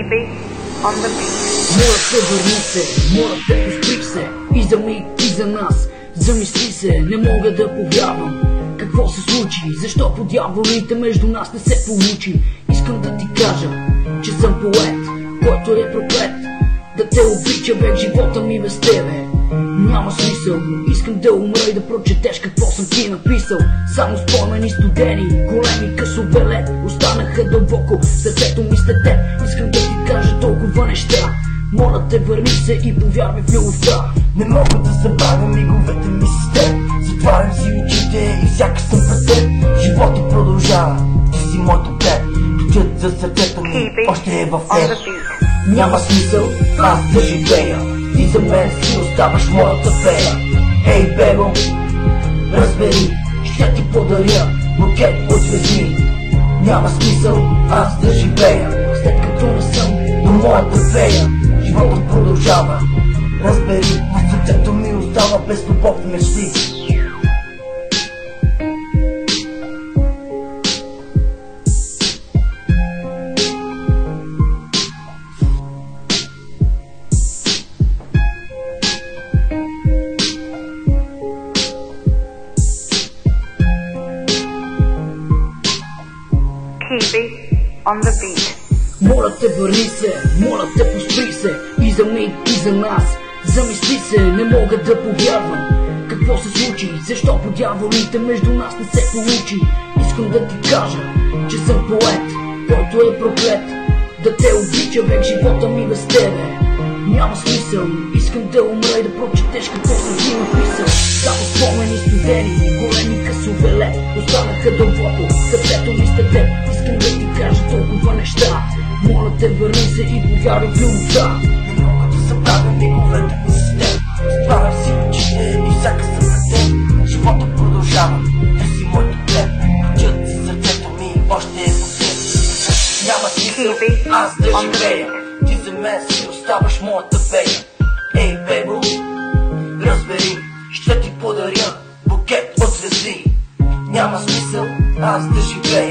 KB on the beat. Моля те, върни се, моля те, поспри се. И за миг, и за нас. Замисли се, не мога да повярвам какво се случи, защо по дяволите между нас не се получи. Искам да ти кажа, че съм поет, който е проклет. Да те обича век, живота ми без тебе няма смисъл. Искам да умра и да прочетеш какво съм ти написал. Само спомени студени, големи късове лед останаха дълбоко в сърцето ми след теб. Искам да ти кажа толкова неща. Моля те, върни се и повярвай в любовта. Не мога да забравя миговете ми с теб. Затварям си очите и сякаш съм пред теб. Живота продължава, ти си моето беб. Ключът за сърцето ми още е в теб. Няма смисъл аз да живея, ти за мен си оставаш моята фея. Ей, бебо, разбери, ще ти подаря букет от звезди. Няма смисъл аз да живея, след като не съм до моята фея. Животът продължава, разбери, но сърцето ми остава без любов и мечти. KB on the beat. Моля те, върни се, моля те, поспри се. И за миг, и за нас. Замисли се, не мога да повярвам какво се случи, защо по дяволите между нас не се получи. Искам да ти кажа, че съм поет, който е проклет. Да те обича век, живота ми без тебе няма смисъл. Искам да умра и да прочетеш какво съм ти написал. Само спомени студени, големи късове лед останаха дълбоко в сърцето ми след теб. Искам да ти кажа толкова неща. Моля те, върни се и повярвай в любовта. Не мога да забравя миговете ми с теб. Затварям си очите и сякаш съм пред теб. Живота продължава, ти си моето беб. Ключът за сърцето ми още е в теб. Няма смисъл аз да живея, ти за мен си оставаш моята фея. Ей, бебо, разбери, ще ти подаря букет от звезди. Няма смисъл аз да живея,